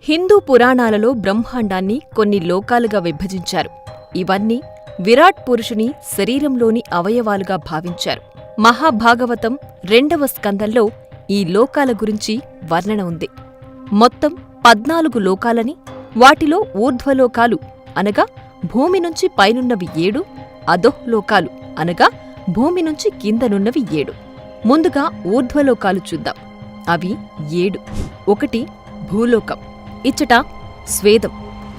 హిందూ పురాణాలలో బ్రహ్మాండాన్ని కొన్ని లోకాలుగా విభజించారు. ఇవన్నీ విరాట్ పురుషుని శరీరంలోని అవయవాలుగా భావించారు. మహాభాగవతం 2వ స్కందంలో ఈ లోకాల గురించి వర్ణన ఉంది. మొత్తం 14 లోకాలని, వాటిలో ఊర్ధ్వలోకాలు అనగా భూమి నుంచి పైనున్నవి 7, అధోలోకాలు అనగా భూమి నుంచి కిందనున్నవి 7. ముందుగా ఊర్ధ్వలోకాలు చూద్దాం. అవి 7. 1 భూలోకం. ఇచ్చట స్వేదం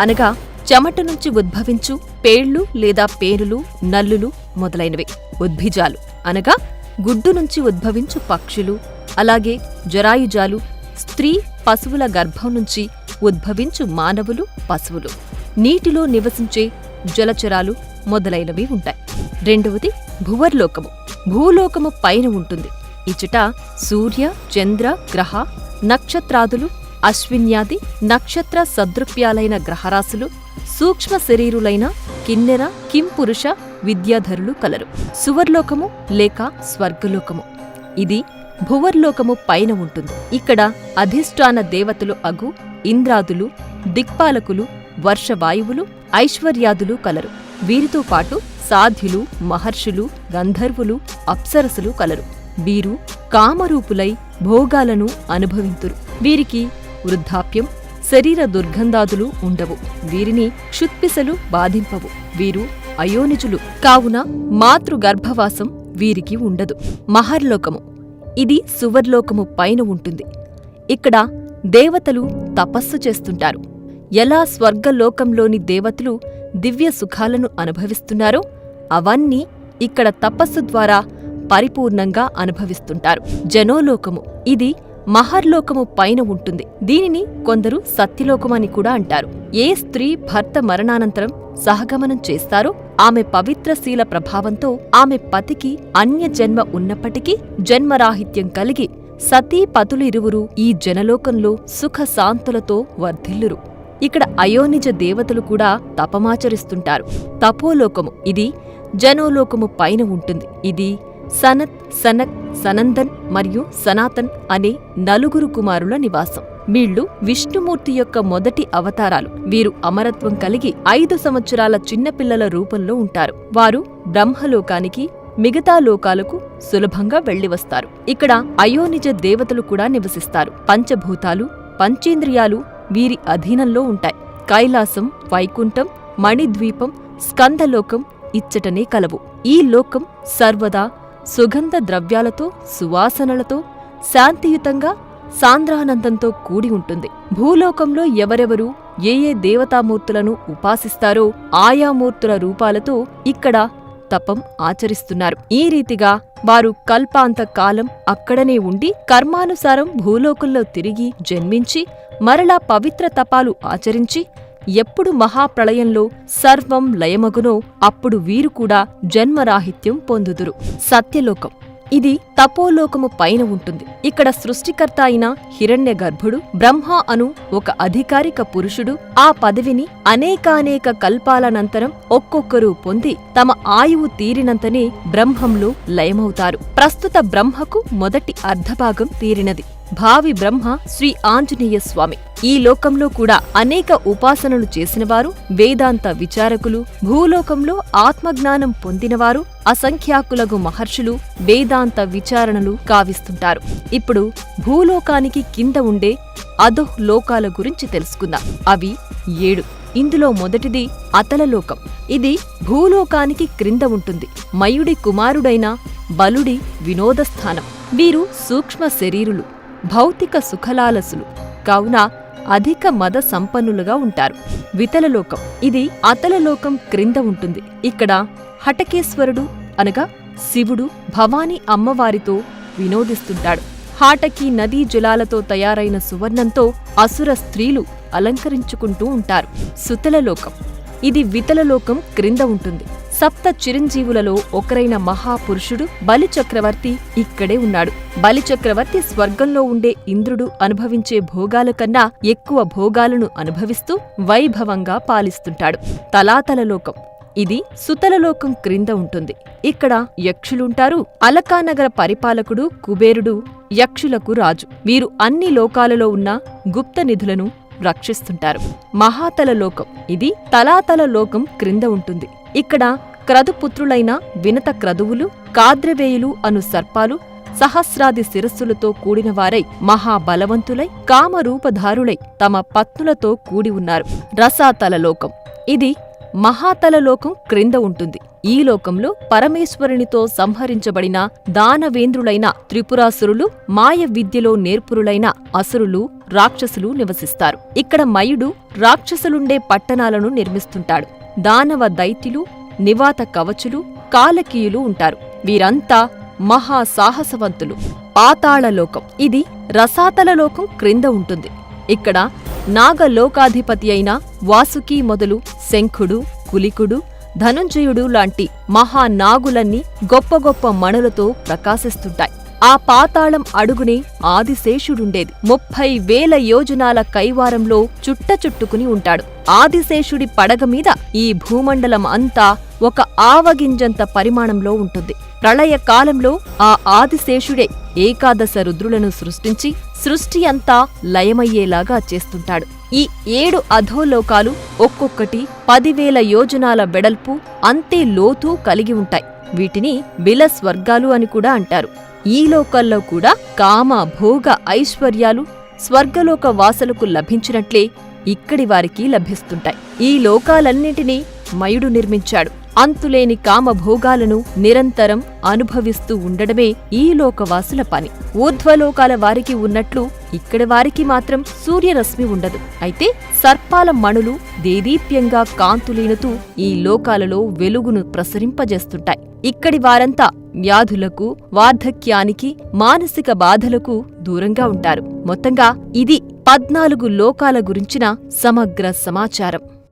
అనగా చెమట నుంచి ఉద్భవించు పేళ్లు లేదా పేరులు, నల్లులు మొదలైనవి. ఉద్భిజాలు అనగా గుడ్డు నుంచి ఉద్భవించు పక్షులు, అలాగే జరాయుజాలు స్త్రీ పశువుల గర్భం నుంచి ఉద్భవించు మానవులు, పశువులు. నీటిలో నివసించే జలచరాలు మొదలైనవి ఉంటాయి. 2వది భువర్లోకము. భూలోకము పైన ఉంటుంది. ఇచ్చట సూర్య, చంద్ర, గ్రహ, నక్షత్రాదులు, అశ్విన్యాది నక్షత్ర సదృప్యాలైన గ్రహరాశులు, సూక్ష్మ శరీరులైన కిన్నెర, కింపురుష, విద్యాధరులు కలరు. సువర్లోకము లేక స్వర్గలోకము. ఇది భువర్లోకము పైన ఉంటుంది. ఇక్కడ అధిష్టాన దేవతలు అగు ఇంద్రాదులు, దిక్పాలకులు, వర్షవాయువులు, ఐశ్వర్యాదులు కలరు. వీరితో పాటు సాధ్యులు, మహర్షులు, గంధర్వులు, అప్సరసులు కలరు. వీరు కామరూపులై భోగాలను అనుభవింతురు. వీరికి వృద్ధాప్యం, శరీర దుర్గంధాదులు ఉండవు. వీరిని క్షుత్పిసలు బాధింపవు. వీరు అయోనిజులు కావున మాతృగర్భవాసం వీరికి ఉండదు. మహర్లోకము. ఇది సువర్లోకము పైన ఉంటుంది. ఇక్కడ దేవతలు తపస్సు చేస్తుంటారు. ఎలా స్వర్గలోకంలోని దేవతలు దివ్య సుఖాలను అనుభవిస్తున్నారో అవన్నీ ఇక్కడ తపస్సు ద్వారా పరిపూర్ణంగా అనుభవిస్తుంటారు. జనోలోకము. ఇది మహర్లోకము పైన ఉంటుంది. దీనిని కొందరు సత్యలోకమని కూడా అంటారు. ఏ స్త్రీ భర్త మరణానంతరం సహగమనం చేస్తారో ఆమె పవిత్రశీల ప్రభావంతో ఆమె పతికి అన్యజన్మ ఉన్నప్పటికీ జన్మరాహిత్యం కలిగి సతీ పతులిరువురు ఈ జనలోకంలో సుఖశాంతులతో వర్ధిల్లురు. ఇక్కడ అయోనిజ దేవతలు కూడా తపమాచరిస్తుంటారు. తపోలోకము. ఇది జనోలోకము పైన ఉంటుంది. ఇది సనత్, సనక్, సనందన్ మరియు సనాతన్ అనే 4 కుమారుల నివాసం. వీళ్లు విష్ణుమూర్తి యొక్క మొదటి అవతారాలు. వీరు అమరత్వం కలిగి 5 సంవత్సరాల చిన్నపిల్లల రూపంలో ఉంటారు. వారు బ్రహ్మలోకానికి, మిగతా లోకాలకు సులభంగా వెళ్లివస్తారు. ఇక్కడ అయోనిజ దేవతలు కూడా నివసిస్తారు. పంచభూతాలు, పంచేంద్రియాలు వీరి అధీనంలో ఉంటాయి. కైలాసం, వైకుంఠం, మణిద్వీపం, స్కందలోకం ఇచ్చటనే కలవు. ఈ లోకం సర్వదా సుగంధ ద్రవ్యాలతో, సువాసనలతో, శాంతియుతంగా, సాంద్రానందంతో కూడి ఉంటుంది. భూలోకంలో ఎవరెవరు ఏ ఏ దేవతామూర్తులను ఉపాసిస్తారో ఆయా మూర్తుల రూపాలతో ఇక్కడ తపం ఆచరిస్తున్నారు. ఈ రీతిగా వారు కల్పాంత కాలం అక్కడనే ఉండి కర్మానుసారం భూలోకంలో తిరిగి జన్మించి మరలా పవిత్ర తపాలు ఆచరించి ఎప్పుడు మహాప్రళయంలో సర్వం లయమగునో అప్పుడు వీరు కూడా జన్మరాహిత్యం పొందుదురు. సత్యలోకం. ఇది తపోలోకము పైన ఉంటుంది. ఇక్కడ సృష్టికర్త అయిన హిరణ్య గర్భుడు బ్రహ్మ అను ఒక అధికారిక పురుషుడు ఆ పదవిని అనేకానేక కల్పాలనంతరం ఒక్కొక్కరు పొంది తమ ఆయువు తీరినంతనే బ్రహ్మంలో లయమవుతారు. ప్రస్తుత బ్రహ్మకు మొదటి అర్ధభాగం తీరినది. భావి బ్రహ్మ శ్రీ ఆంజనేయ స్వామి. ఈ లోకంలో కూడా అనేక ఉపాసనలు చేసినవారు, వేదాంత విచారకులు, భూలోకంలో ఆత్మజ్ఞానం పొందినవారు, అసంఖ్యాకులగు మహర్షులు వేదాంత విచారణలు కావిస్తుంటారు. ఇప్పుడు భూలోకానికి కింద ఉండే అధోః లోకాల గురించి తెలుసుకుందాం. అవి 7. ఇందులో మొదటిది అతలలోకం. ఇది భూలోకానికి క్రింద ఉంటుంది. మయుడి కుమారుడైన బలుడి వినోదస్థానం. వీరు సూక్ష్మ శరీరులు, భౌతిక సుఖలాలసులు కావున అధిక మద సంపన్నులుగా ఉంటారు. వితలలోకం. ఇది అతలలోకం క్రింద ఉంటుంది. ఇక్కడ హటకేశ్వరుడు అనగా శివుడు భవానీ అమ్మవారితో వినోదిస్తుంటాడు. హాటకి నదీ జలాలతో తయారైన సువర్ణంతో అసుర స్త్రీలు అలంకరించుకుంటూ ఉంటారు. సుతలలోకం. ఇది వితలలోకం క్రింద ఉంటుంది. సప్త చిరంజీవులలో ఒకరైన మహాపురుషుడు బలిచక్రవర్తి ఇక్కడే ఉన్నాడు. బలిచక్రవర్తి స్వర్గంలో ఉండే ఇంద్రుడు అనుభవించే భోగాల కన్నా ఎక్కువ భోగాలను అనుభవిస్తూ వైభవంగా పాలిస్తుంటాడు. తలాతలలోకం. ఇది సుతలలోకం క్రింద ఉంటుంది. ఇక్కడ యక్షులుంటారు. అలకానగర పరిపాలకుడు కుబేరుడు యక్షులకు రాజు. వీరు అన్ని లోకాలలో ఉన్న గుప్త నిధులను రక్షిస్తుంటారు. మహాతల లోకం ఇది తలాతల లోకం క్రింద ఉంటుంది. ఇక్కడ క్రతుపుత్రులైన వినత క్రతువులు, కాద్రవేయులు అను సర్పాలు సహస్రాది శిరస్సులతో కూడినవారై మహాబలవంతులై కామరూపధారులై తమ పత్నులతో కూడి ఉన్నారు. రసాతలలోకం ఇది మహాతలలోకం క్రింద ఉంటుంది. ఈ లోకంలో పరమేశ్వరునితో సంహరించబడిన దానవేంద్రులైన త్రిపురాసురులు, మాయ విద్యలో నేర్పురులైన అసురులు, రాక్షసులు నివసిస్తారు. ఇక్కడ మయుడు రాక్షసులుండే పట్టణాలను నిర్మిస్తుంటాడు. దానవ దైత్యులు, నివాత కవచులు, కాలకీయులు ఉంటారు. వీరంతా మహాసాహసవంతులు. పాతాళలోకం ఇది రసాతలలోకం క్రింద ఉంటుంది. ఇక్కడ నాగలోకాధిపతి అయిన వాసుకి మొదలు శంఖుడు, కులికుడు, ధనుంజయుడు లాంటి మహానాగులన్నీ గొప్ప గొప్ప మణులతో ప్రకాశిస్తుంటాయి. ఆ పాతాళం అడుగునే ఆదిశేషుడుండేది. 30,000 యోజనాల కైవారంలో చుట్టుకుని ఉంటాడు. ఆదిశేషుడి పడగమీద ఈ భూమండలం అంతా ఒక ఆవగింజంత పరిమాణంలో ఉంటుంది. ప్రళయకాలంలో ఆ ఆదిశేషుడే ఏకాదశ రుద్రులను సృష్టించి సృష్టి అంతా లయమయ్యేలాగా చేస్తుంటాడు. ఈ 7 అధోలోకాలు ఒక్కొక్కటి 10,000 యోజనాల వెడల్పు, అంతే లోతు కలిగి ఉంటాయి. వీటిని బిలస్వర్గాలు అని కూడా అంటారు. ఈ లోకాల్లో కూడా కామ, భోగ, ఐశ్వర్యాలు స్వర్గలోక వాసులకు లభించినట్లే ఇక్కడి వారికి లభిస్తుంటాయి. ఈ లోకాలన్నింటినీ మయుడు నిర్మించాడు. అంతులేని కామభోగాలను నిరంతరం అనుభవిస్తూ ఉండడమే ఈ లోకవాసుల పని. ఊర్ధ్వలోకాల వారికి ఉన్నట్లు ఇక్కడి వారికి మాత్రం సూర్యరశ్మి ఉండదు. అయితే సర్పాల మణులు దేదీప్యంగా కాంతులీనుతూ ఈ లోకాలలో వెలుగును ప్రసరింపజేస్తుంటాయి. ఇక్కడి వారంతా వ్యాధులకు, వార్ధక్యానికి, మానసిక బాధలకు దూరంగా ఉంటారు. మొత్తంగా ఇది 14 లోకాల గురించిన సమగ్ర సమాచారం.